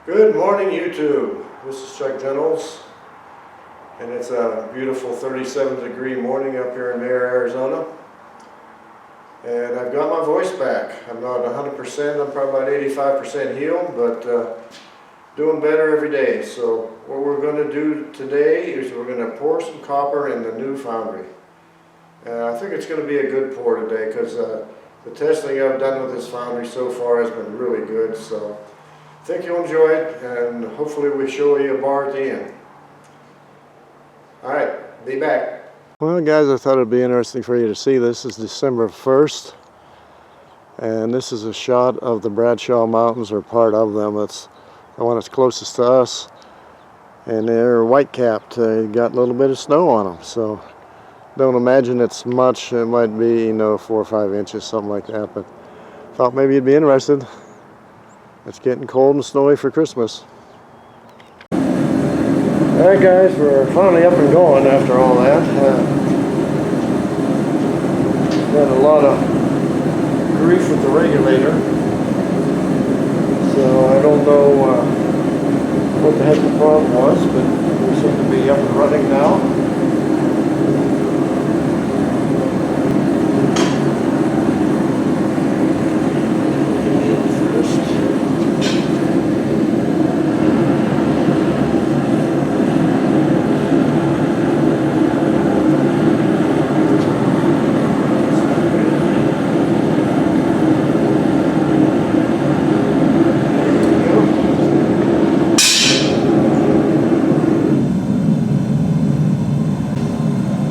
Good morning, YouTube. This is Chuck Reynolds, and it's a beautiful 37-degree morning up here in Mayer, Arizona. And I've got my voice back. I'm not 100%, I'm probably about 85% healed, but doing better every day. So what we're going to do today is we're going to pour some copper in the new foundry. I think it's going to be a good pour today because the testing I've done with this foundry so far has been really good. So I think you'll enjoy it, and hopefully we show you a bar at the end. Alright, be back. Well guys, I thought it'd be interesting for you to see. This is December 1st, and this is a shot of the Bradshaw Mountains, or part of them. It's the one that's closest to us, and they're white-capped. They got a little bit of snow on them, so don't imagine it's much. It might be, 4 or 5 inches, something like that, but thought maybe you'd be interested. It's getting cold and snowy for Christmas. Alright guys, we're finally up and going after all that. Had a lot of grief with the regulator, so I don't know what the heck the problem was, but we seem to be up and running now.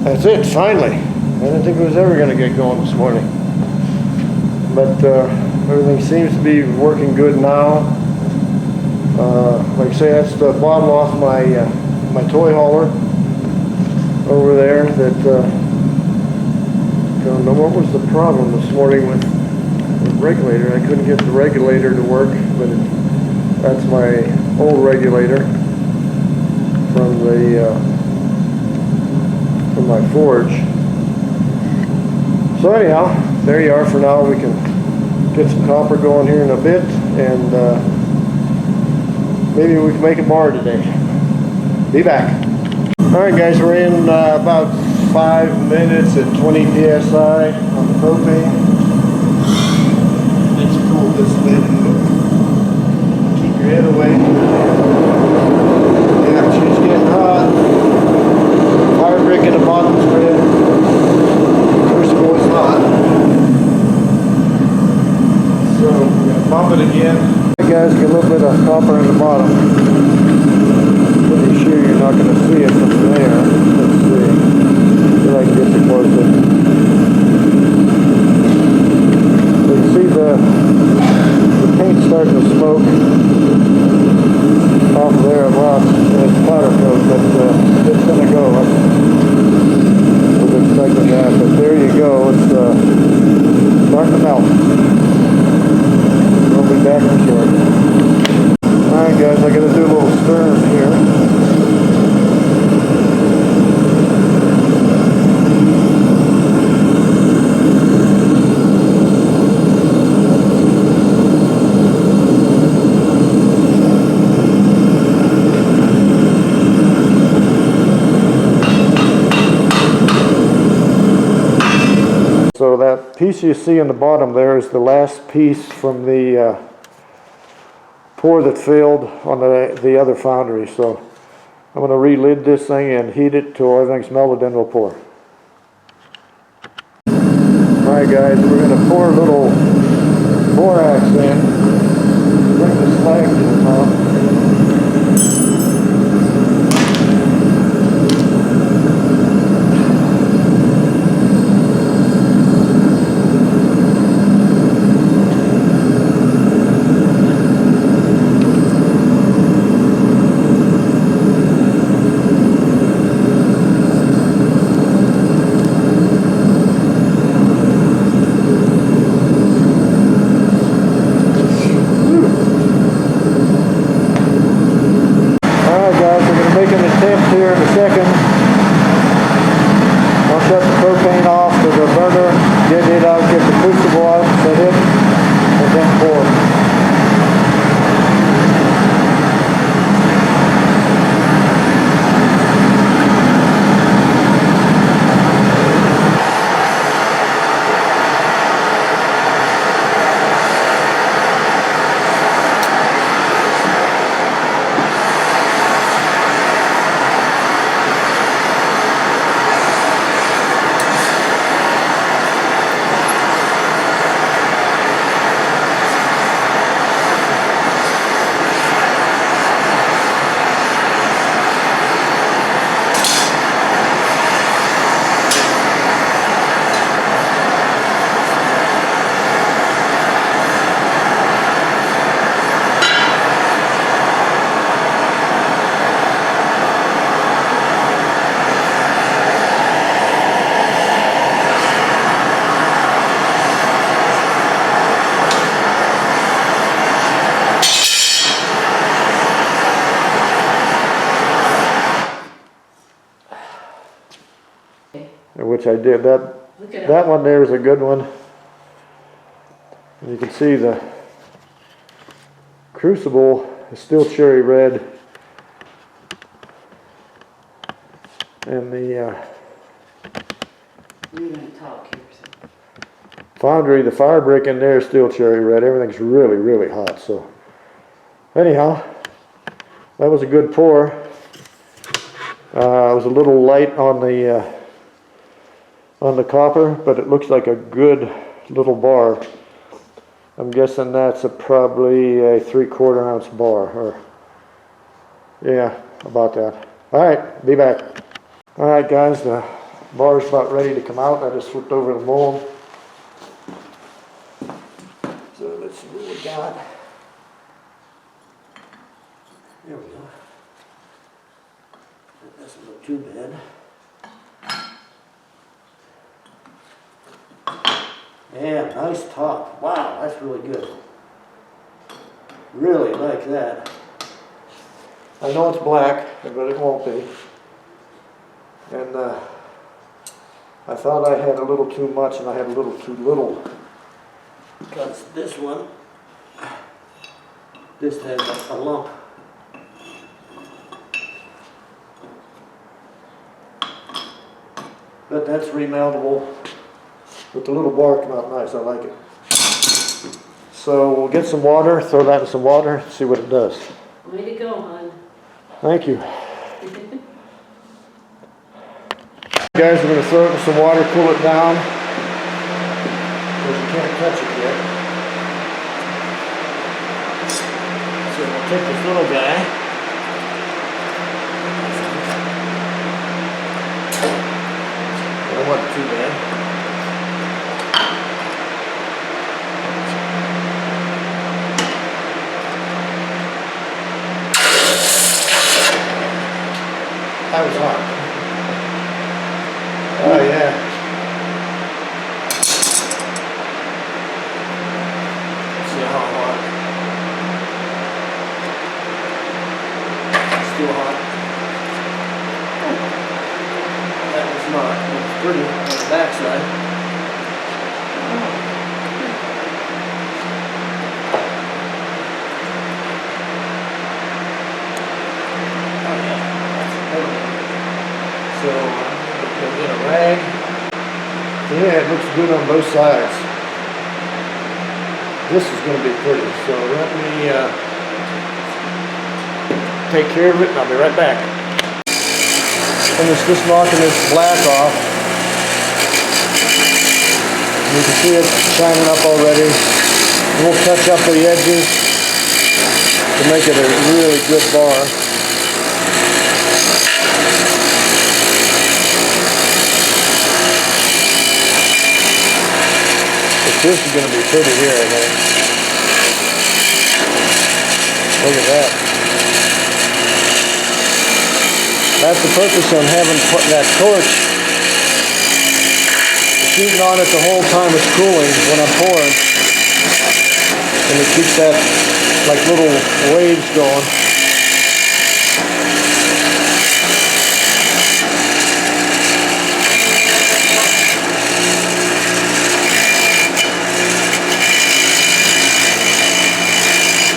That's it, finally. I didn't think it was ever going to get going this morning. But everything seems to be working good now. Like I say, that's the bottom off my toy hauler over there. That don't know what was the problem this morning with the regulator. I couldn't get the regulator to work, but that's my old regulator from my forge. So anyhow, there you are for now. We can get some copper going here in a bit, and maybe we can make a bar today. Be back. Alright guys, we're in about 5 minutes at 20 psi on the propane. Let's cool this lid and keep your head away. Yeah, she's getting hot. Fire brick in the bottom's red. Crucible is not. So we're going to pump it again. Hey guys, get a little bit of copper in the bottom. Pretty sure you're not going to see it from there. Let's see. See if I can get you closer. So you see the paint starting to smoke off there a lot. It's powder coat, but it's going to go. I was expecting that, but there you go. It's starting to melt. We'll be back in short. Alright guys, I got to do a little stirring here. So that piece you see in the bottom there is the last piece from the pour that failed on the other foundry. So I'm going to re-lid this thing and heat it till everything's melted, then we'll pour. Alright guys, we're going to pour a little borax in. Bring the slag to the top. which I did. Look at That one there is a good one. You can see the crucible is still cherry red. And the You're gonna talk here. So. foundry, the fire brick in there is still cherry red. Everything's really, really hot. So anyhow, that was a good pour. I was a little light on the copper, but it looks like a good little bar. I'm guessing that's probably a 3/4 ounce bar, or yeah, about that. All right, be back. All right, guys, the bar's about ready to come out. I just flipped over the mold. So let's see what we got. There we go. That doesn't look too bad. Yeah, nice top. Wow, that's really good. Really like that. I know it's black, but it won't be. And I thought I had a little too much and I had a little too little. Because this one, this has a lump. But that's remeltable. But the little bar came out nice, I like it. So we'll get some water, throw that in some water, see what it does. Way to go, hon. Thank you. Guys, we're going to throw it in some water, cool it down. Because you can't touch it yet. So we'll take this little guy. That wasn't too bad. That was hot. Oh yeah. See how hot. Still hot. That was not. It was pretty on the backside. So, we'll get a rag. Yeah, it looks good on both sides. This is going to be pretty, so let me take care of it and I'll be right back. Finish just knocking this black off. You can see it shining up already. We'll touch up the edges to make it a really good bar. This is going to be pretty here, I think. Look at that. That's the purpose of having that torch. Shooting on it the whole time it's cooling when I'm pouring. And it keeps that like little waves going.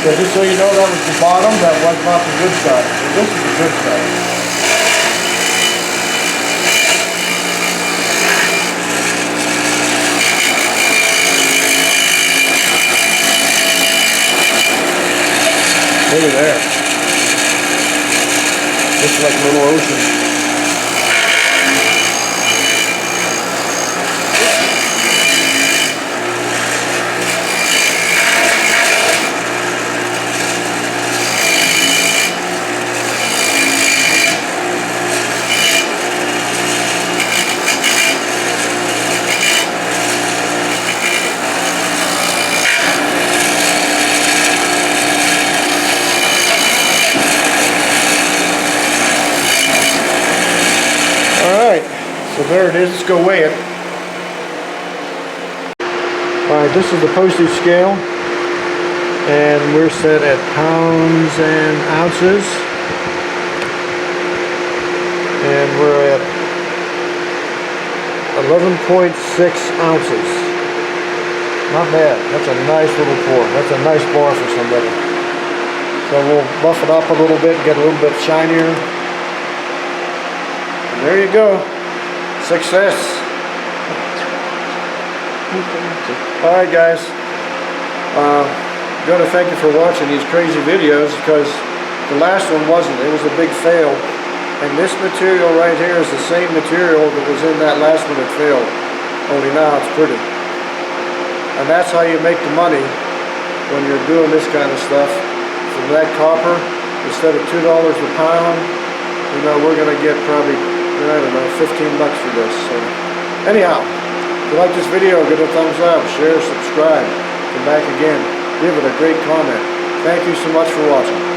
So just so you know, that was the bottom, that was not the good side. So this is the good side. Look at there. Looks like a little ocean. So there it is, let's go weigh it. Alright, this is the postage scale. And we're set at pounds and ounces. And we're at 11.6 ounces. Not bad. That's a nice little pour. That's a nice bar for somebody. So we'll buff it up a little bit, get a little bit shinier. And there you go. Success. Alright guys. Gotta thank you for watching these crazy videos because the last one wasn't. It was a big fail. And this material right here is the same material that was in that last one that failed. Only now it's pretty. And that's how you make the money when you're doing this kind of stuff. From that copper, instead of $2 a pound, you know, we're gonna get probably, I don't know, 15 bucks for this. So anyhow, if you like this video, give it a thumbs up, share, subscribe, come back again, give it a great comment. Thank you so much for watching.